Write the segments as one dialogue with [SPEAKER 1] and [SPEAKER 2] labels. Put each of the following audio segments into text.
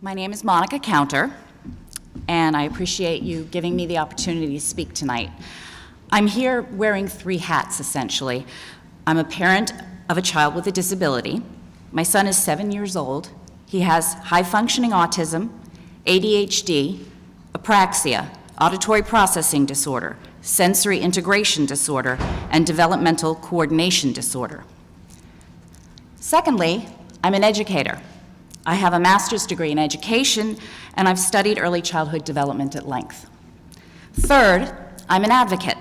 [SPEAKER 1] My name is Monica Kounter, and I appreciate you giving me the opportunity to speak tonight. I'm here wearing three hats, essentially. I'm a parent of a child with a disability. My son is 7 years old. He has high-functioning autism, ADHD, apraxia, auditory processing disorder, sensory integration disorder, and developmental coordination disorder. Secondly, I'm an educator. I have a master's degree in education, and I've studied early childhood development at length. Third, I'm an advocate.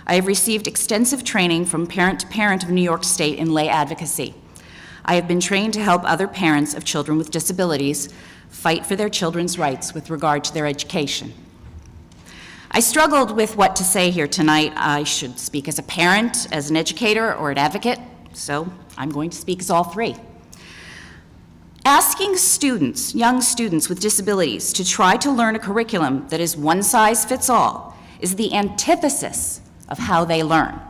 [SPEAKER 1] I have received extensive training from Parent to Parent of New York State in lay advocacy. I have been trained to help other parents of children with disabilities fight for their children's rights with regard to their education. I struggled with what to say here tonight. I should speak as a parent, as an educator, or an advocate, so I'm going to speak as all three. Asking students, young students with disabilities, to try to learn a curriculum that is one size fits all is the antithesis of how they learn.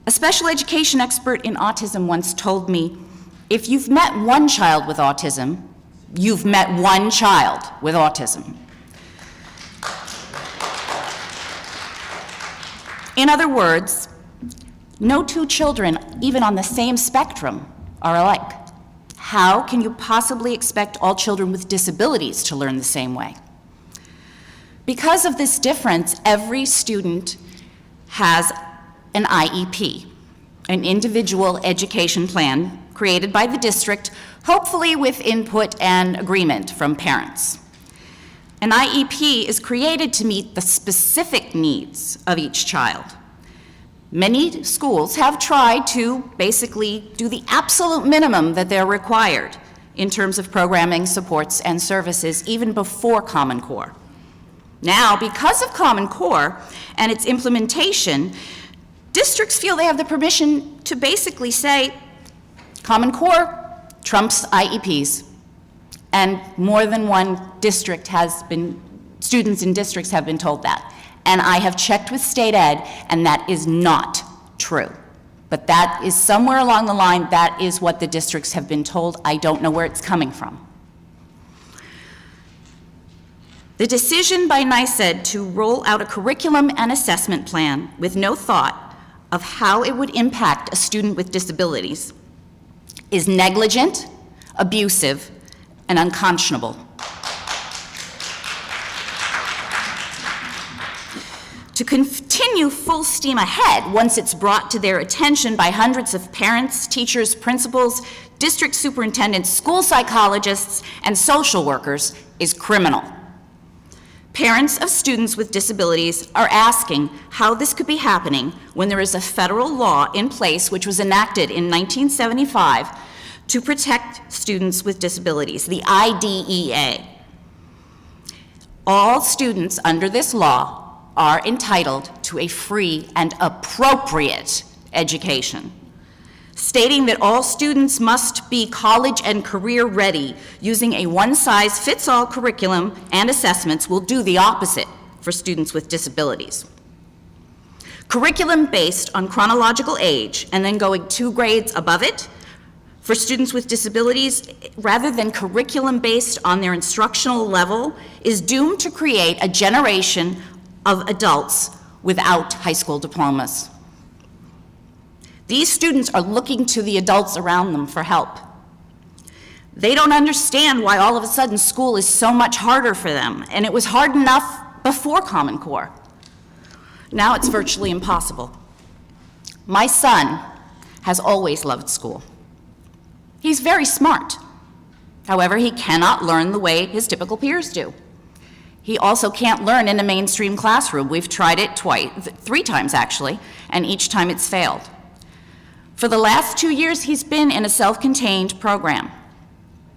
[SPEAKER 1] A special education expert in autism once told me, if you've met one child with autism, you've met one child with autism. In other words, no two children, even on the same spectrum, are alike. How can you possibly expect all children with disabilities to learn the same way? Because of this difference, every student has an IEP, an individual education plan created by the district, hopefully with input and agreement from parents. An IEP is created to meet the specific needs of each child. Many schools have tried to basically do the absolute minimum that they're required in terms of programming, supports, and services even before Common Core. Now, because of Common Core and its implementation, districts feel they have the permission to basically say, Common Core trumps IEPs, and more than one district has been, students in districts have been told that. And I have checked with state ed, and that is not true. But that is somewhere along the line, that is what the districts have been told. I don't know where it's coming from. The decision by NYSED to roll out a curriculum and assessment plan with no thought of how it would impact a student with disabilities is negligent, abusive, and unconscionable. To continue full steam ahead once it's brought to their attention by hundreds of parents, teachers, principals, district superintendents, school psychologists, and social workers is criminal. Parents of students with disabilities are asking how this could be happening when there is a federal law in place which was enacted in 1975 to protect students with disabilities, the IDEA. All students under this law are entitled to a free and appropriate education, stating that all students must be college and career ready. Using a one-size-fits-all curriculum and assessments will do the opposite for students with disabilities. Curriculum based on chronological age and then going 2 grades above it for students with disabilities, rather than curriculum based on their instructional level, is doomed to create a generation of adults without high school diplomas. These students are looking to the adults around them for help. They don't understand why all of a sudden school is so much harder for them, and it was hard enough before Common Core. Now it's virtually impossible. My son has always loved school. He's very smart. However, he cannot learn the way his typical peers do. He also can't learn in a mainstream classroom. We've tried it 3 times actually, and each time it's failed. For the last 2 years, he's been in a self-contained program.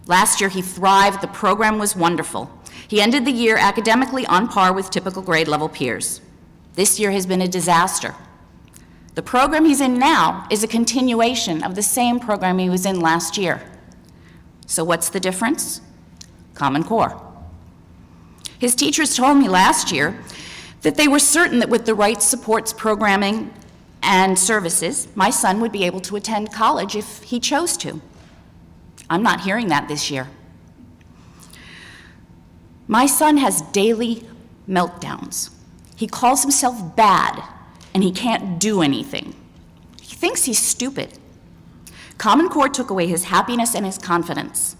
[SPEAKER 1] Last year, he thrived. The program was wonderful. He ended the year academically on par with typical grade level peers. This year has been a disaster. The program he's in now is a continuation of the same program he was in last year. So what's the difference? Common Core. His teachers told me last year that they were certain that with the right supports, programming, and services, my son would be able to attend college if he chose to. I'm not hearing that this year. My son has daily meltdowns. He calls himself bad, and he can't do anything. He thinks he's stupid. Common Core took away his happiness and his confidence.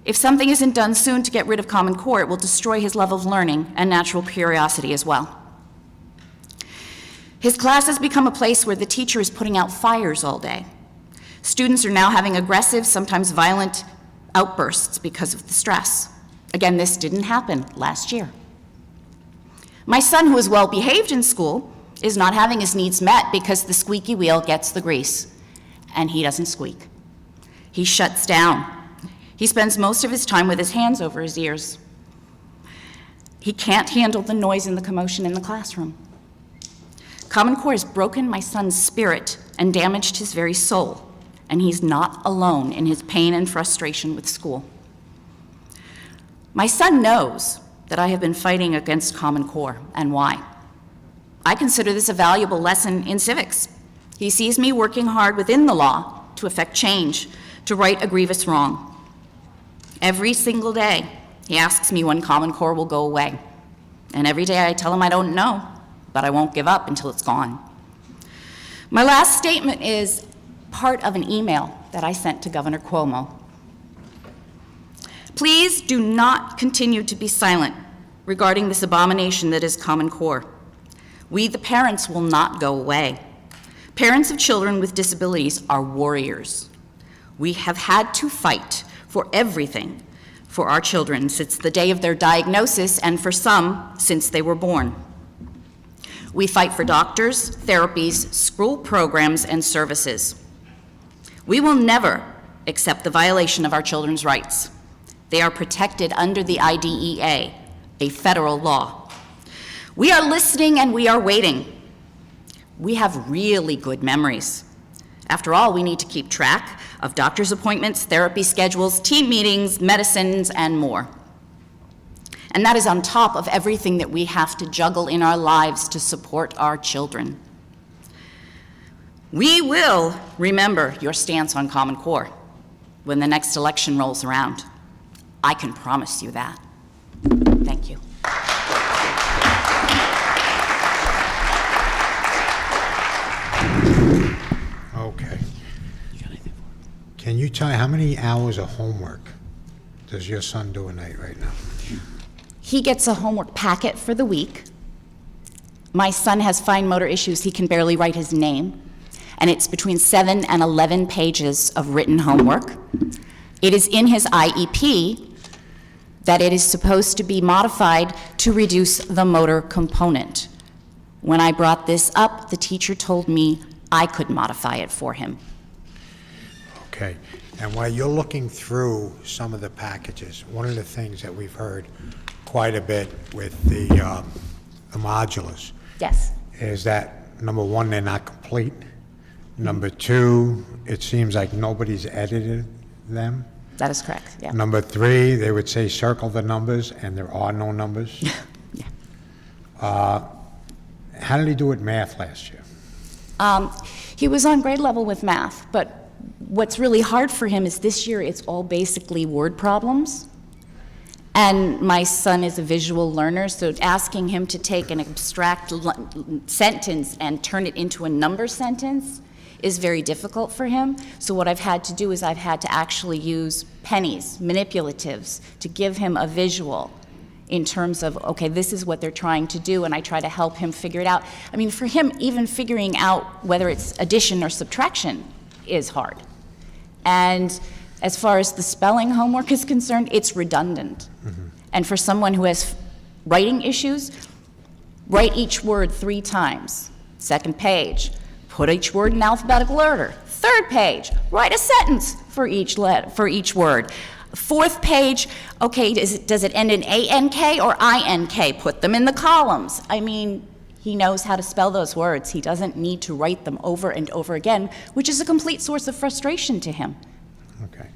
[SPEAKER 1] If something isn't done soon to get rid of Common Core, it will destroy his love of learning and natural curiosity as well. His class has become a place where the teacher is putting out fires all day. Students are now having aggressive, sometimes violent outbursts because of the stress. Again, this didn't happen last year. My son, who is well behaved in school, is not having his needs met because the squeaky wheel gets the grease, and he doesn't squeak. He shuts down. He spends most of his time with his hands over his ears. He can't handle the noise and the commotion in the classroom. Common Core has broken my son's spirit and damaged his very soul, and he's not alone in his pain and frustration with school. My son knows that I have been fighting against Common Core and why. I consider this a valuable lesson in civics. He sees me working hard within the law to effect change, to right a grievous wrong. Every single day, he asks me when Common Core will go away. And every day I tell him I don't know, but I won't give up until it's gone. My last statement is part of an email that I sent to Governor Cuomo. Please do not continue to be silent regarding this abomination that is Common Core. We, the parents, will not go away. Parents of children with disabilities are warriors. We have had to fight for everything for our children since the day of their diagnosis, and for some, since they were born. We fight for doctors, therapies, school programs, and services. We will never accept the violation of our children's rights. They are protected under the IDEA, a federal law. We are listening and we are waiting. We have really good memories. After all, we need to keep track of doctor's appointments, therapy schedules, team meetings, medicines, and more. And that is on top of everything that we have to juggle in our lives to support our children. We will remember your stance on Common Core when the next election rolls around. I can promise you that. Thank you.
[SPEAKER 2] Okay. Can you tell me how many hours of homework does your son do a night right now?
[SPEAKER 1] He gets a homework packet for the week. My son has fine motor issues. He can barely write his name. And it's between 7 and 11 pages of written homework. It is in his IEP that it is supposed to be modified to reduce the motor component. When I brought this up, the teacher told me I could modify it for him.
[SPEAKER 2] Okay. And while you're looking through some of the packages, one of the things that we've heard quite a bit with the modulars
[SPEAKER 1] Yes.
[SPEAKER 2] is that, number one, they're not complete. Number two, it seems like nobody's edited them.
[SPEAKER 1] That is correct, yeah.
[SPEAKER 2] Number three, they would say circle the numbers, and there are no numbers.
[SPEAKER 1] Yeah.
[SPEAKER 2] How did he do at math last year?
[SPEAKER 1] He was on grade level with math, but what's really hard for him is this year it's all basically word problems. And my son is a visual learner, so asking him to take an abstract sentence and turn it into a number sentence is very difficult for him. So what I've had to do is I've had to actually use pennies, manipulatives, to give him a visual in terms of, okay, this is what they're trying to do, and I try to help him figure it out. I mean, for him, even figuring out whether it's addition or subtraction is hard. And as far as the spelling homework is concerned, it's redundant. Mm-hmm. And for someone who has writing issues, write each word 3 times. Second page, put each word in alphabetical order. Third page, write a sentence for each word. Fourth page, okay, does it end in A-N-K or I-N-K? Put them in the columns. I mean, he knows how to spell those words. He doesn't need to write them over and over again, which is a complete source of frustration to him.
[SPEAKER 2] Okay.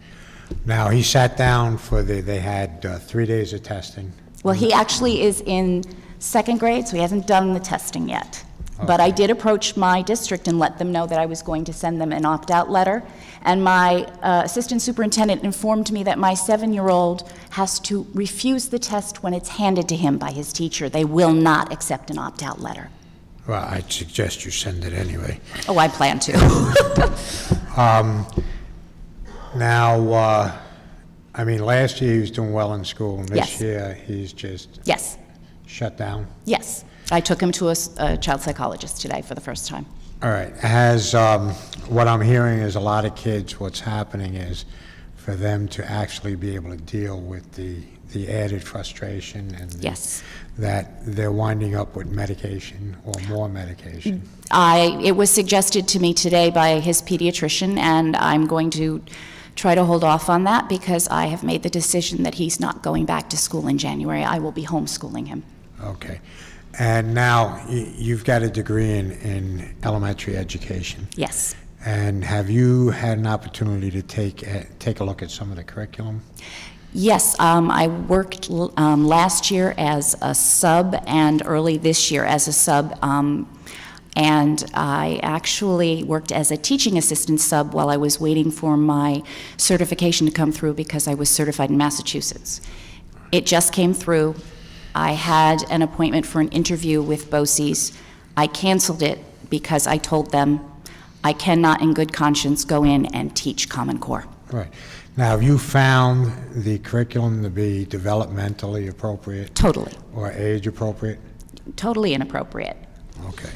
[SPEAKER 2] Now, he sat down for they had 3 days of testing.
[SPEAKER 1] Well, he actually is in 2nd grade, so he hasn't done the testing yet. But I did approach my district and let them know that I was going to send them an opt-out letter. And my assistant superintendent informed me that my 7-year-old has to refuse the test when it's handed to him by his teacher. They will not accept an opt-out letter.
[SPEAKER 2] Well, I'd suggest you send it anyway.
[SPEAKER 1] Oh, I plan to.
[SPEAKER 2] Now, I mean, last year he was doing well in school, and this
[SPEAKER 1] Yes.
[SPEAKER 2] year he's just
[SPEAKER 1] Yes,
[SPEAKER 2] shut down.
[SPEAKER 1] yes. I took him to a child psychologist today for the first time.
[SPEAKER 2] All right. What I'm hearing is a lot of kids, what's happening is for them to actually be able to deal with the added frustration and
[SPEAKER 1] Yes.
[SPEAKER 2] that they're winding up with medication or more medication.
[SPEAKER 1] It was suggested to me today by his pediatrician, and I'm going to try to hold off on that because I have made the decision that he's not going back to school in January. I will be homeschooling him.
[SPEAKER 2] Okay. And now you've got a degree in elementary education.
[SPEAKER 1] Yes.
[SPEAKER 2] And have you had an opportunity to take a look at some of the curriculum?
[SPEAKER 1] Yes, I worked last year as a sub and early this year as a sub, and I actually worked as a teaching assistant sub while I was waiting for my certification to come through because I was certified in Massachusetts. It just came through. I had an appointment for an interview with BOCES. I canceled it because I told them I cannot in good conscience go in and teach Common Core.
[SPEAKER 2] Right. Now, have you found the curriculum to be developmentally appropriate?
[SPEAKER 1] Totally.
[SPEAKER 2] Or age appropriate?
[SPEAKER 1] Totally inappropriate.
[SPEAKER 2] Okay.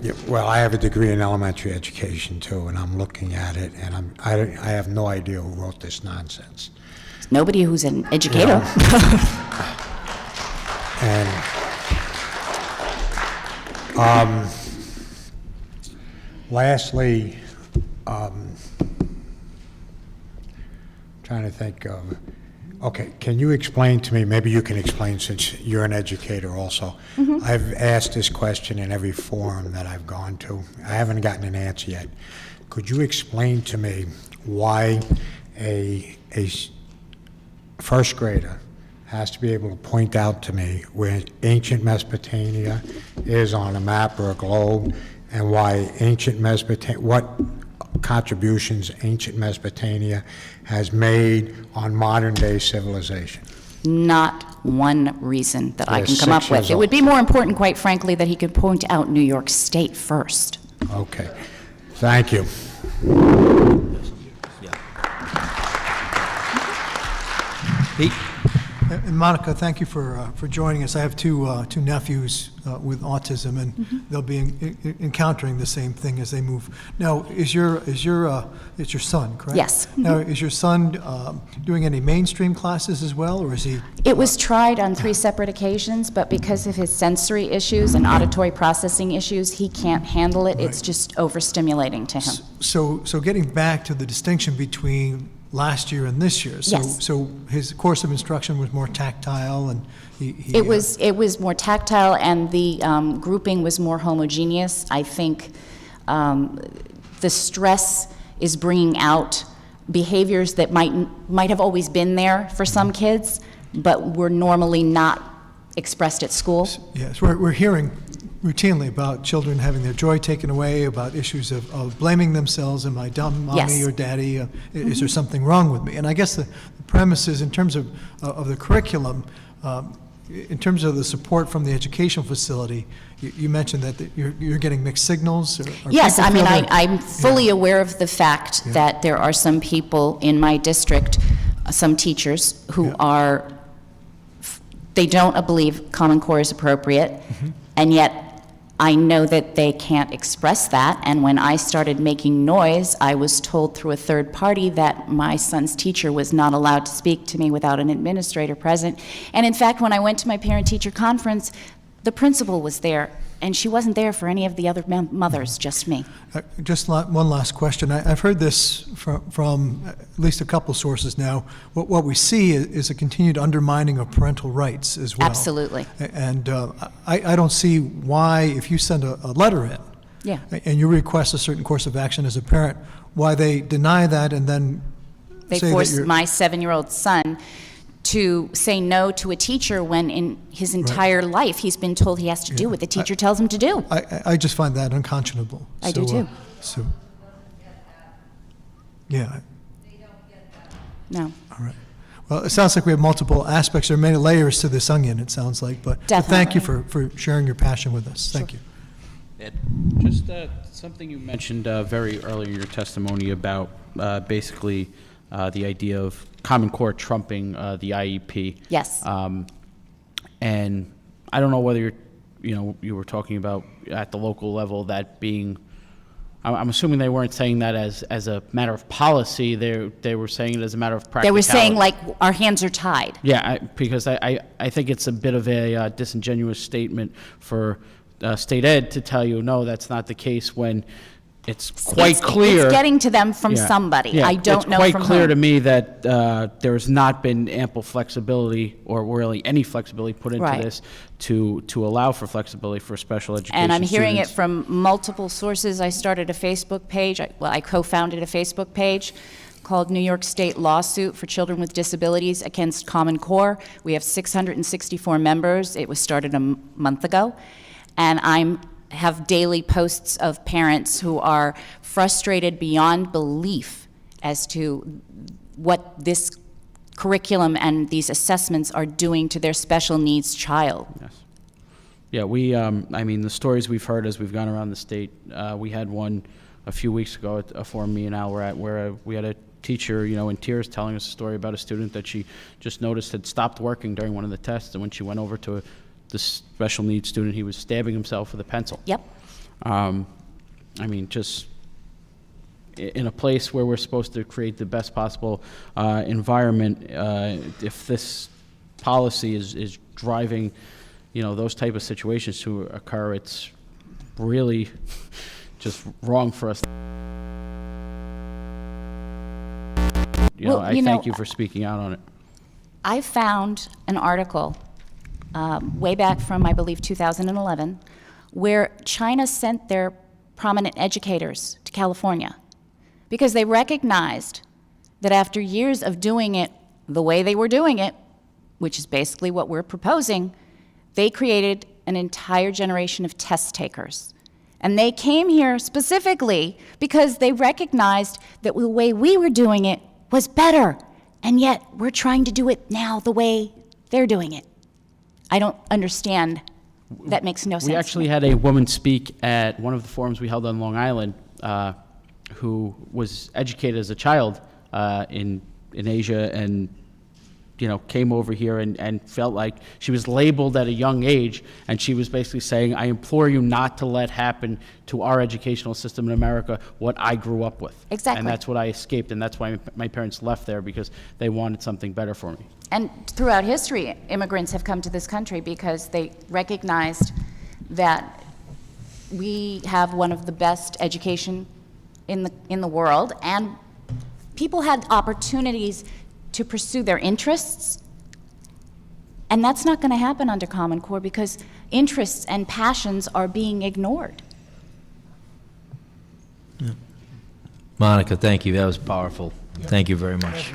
[SPEAKER 2] Yeah, well, I have a degree in elementary education too, and I'm looking at it, and I have no idea who wrote this nonsense.
[SPEAKER 1] Nobody who's an educator.
[SPEAKER 2] And lastly, trying to think of, okay, can you explain to me, maybe you can explain since you're an educator also. I've asked this question in every forum that I've gone to. I haven't gotten an answer yet. Could you explain to me why a first grader has to be able to point out to me where ancient Mesopotamia is on a map or a globe, and why what contributions ancient Mesopotamia has made on modern day civilization?
[SPEAKER 1] Not one reason that I
[SPEAKER 2] They're
[SPEAKER 1] can come up
[SPEAKER 2] 6
[SPEAKER 1] with.
[SPEAKER 2] years
[SPEAKER 1] It would
[SPEAKER 2] old.
[SPEAKER 1] be more important, quite frankly, that he could point out New York State first.
[SPEAKER 2] Okay, thank you.
[SPEAKER 3] Pete?
[SPEAKER 4] And Monica, thank you for joining us. I have two nephews with autism, and they'll be encountering the same thing as they move. Now, it's your son, correct?
[SPEAKER 1] Yes.
[SPEAKER 4] Now, is your son doing any mainstream classes as well, or is he?
[SPEAKER 1] It was tried on 3 separate occasions, but because of his sensory issues and auditory processing issues, he can't handle it. It's just overstimulating to him.
[SPEAKER 4] So getting back to the distinction between last year and this year.
[SPEAKER 1] Yes.
[SPEAKER 4] So his course of instruction was more tactile, and he
[SPEAKER 1] It was more tactile, and the grouping was more homogeneous. I think the stress is bringing out behaviors that might have always been there for some kids, but were normally not expressed at school.
[SPEAKER 4] Yes, we're hearing routinely about children having their joy taken away, about issues of blaming themselves, am I dumb, mommy
[SPEAKER 1] Yes.
[SPEAKER 4] or daddy? Is there something wrong with me? And I guess the premise is, in terms of the curriculum, in terms of the support from the educational facility, you mentioned that you're getting mixed signals? Or
[SPEAKER 1] Yes,
[SPEAKER 4] people
[SPEAKER 1] I mean,
[SPEAKER 4] feel that-
[SPEAKER 1] I'm fully aware of the fact
[SPEAKER 4] Yeah.
[SPEAKER 1] that there are some people in my district, some teachers, who they don't believe Common Core is appropriate, and yet I know that they can't express that, and when I started making noise, I was told through a third party that my son's teacher was not allowed to speak to me without an administrator present. And in fact, when I went to my parent-teacher conference, the principal was there, and she wasn't there for any of the other mothers, just me.
[SPEAKER 4] Just one last question. I've heard this from at least a couple sources now. What we see is a continued undermining of parental rights as well.
[SPEAKER 1] Absolutely.
[SPEAKER 4] And I don't see why, if you send a letter in,
[SPEAKER 1] Yeah.
[SPEAKER 4] and you request a certain course of action as a parent, why they deny that and then
[SPEAKER 1] They
[SPEAKER 4] say that
[SPEAKER 1] forced
[SPEAKER 4] you're...
[SPEAKER 1] my 7-year-old son to say no to a teacher when in his entire life he's been told he has to do what the teacher tells him to do.
[SPEAKER 4] I just find that unconscionable.
[SPEAKER 1] I do too.
[SPEAKER 4] Yeah,
[SPEAKER 1] No.
[SPEAKER 4] all right. Well, it sounds like we have multiple aspects, or many layers to this onion, it sounds like, but thank you for sharing your passion with us. Thank you.
[SPEAKER 3] Ed, just something you mentioned very early in your testimony about basically the idea of Common Core trumping the IEP.
[SPEAKER 1] Yes.
[SPEAKER 3] And I don't know whether you were talking about at the local level that being. I'm assuming they weren't saying that as a matter of policy. They were saying it as a matter of practicality.
[SPEAKER 1] They were saying, like, our hands are tied.
[SPEAKER 3] Yeah, because I think it's a bit of a disingenuous statement for state ed to tell you, no, that's not the case, when it's quite clear.
[SPEAKER 1] It's getting to them from somebody.
[SPEAKER 3] Yeah,
[SPEAKER 1] I don't know from
[SPEAKER 3] It's quite clear
[SPEAKER 1] whom.
[SPEAKER 3] to me that there has not been ample flexibility, or really any flexibility put into
[SPEAKER 1] Right.
[SPEAKER 3] this to allow for flexibility for special education
[SPEAKER 1] And I'm hearing it
[SPEAKER 3] students.
[SPEAKER 1] from multiple sources. I started a Facebook page, I co-founded a Facebook page called New York State Lawsuit for Children with Disabilities Against Common Core. We have 664 members. It was started a month ago. And have daily posts of parents who are frustrated beyond belief as to what this curriculum and these assessments are doing to their special needs child.
[SPEAKER 3] Yes. Yeah, we, I mean, the stories we've heard as we've gone around the state, we had one a few weeks ago at a forum me and Al were at, where we had a teacher, in tears telling us a story about a student that she just noticed had stopped working during one of the tests, and when she went over to the special needs student, he was stabbing himself with a pencil.
[SPEAKER 1] Yep.
[SPEAKER 3] I mean, just in a place where we're supposed to create the best possible environment, if this policy is driving, those type of situations to occur, it's really just wrong for us.
[SPEAKER 1] Well,
[SPEAKER 3] I thank you for speaking out on it.
[SPEAKER 1] I found an article way back from, I believe, 2011, where China sent their prominent educators to California because they recognized that after years of doing it the way they were doing it, which is basically what we're proposing, they created an entire generation of test takers. And they came here specifically because they recognized that the way we were doing it was better, and yet we're trying to do it now the way they're doing it. I don't understand. That makes no sense.
[SPEAKER 3] We actually had a woman speak at one of the forums we held on Long Island, who was educated as a child in Asia, and came over here and felt like she was labeled at a young age, and she was basically saying, I implore you not to let happen to our educational system in America what I grew up with.
[SPEAKER 1] Exactly.
[SPEAKER 3] And that's what I escaped, and that's why my parents left there, because they wanted something better for me.
[SPEAKER 1] And throughout history, immigrants have come to this country because they recognized that we have one of the best education in the world, and people had opportunities to pursue their interests, and that's not going to happen under Common Core because interests and passions are being ignored.
[SPEAKER 5] Monica, thank you. That was powerful. Thank you very much.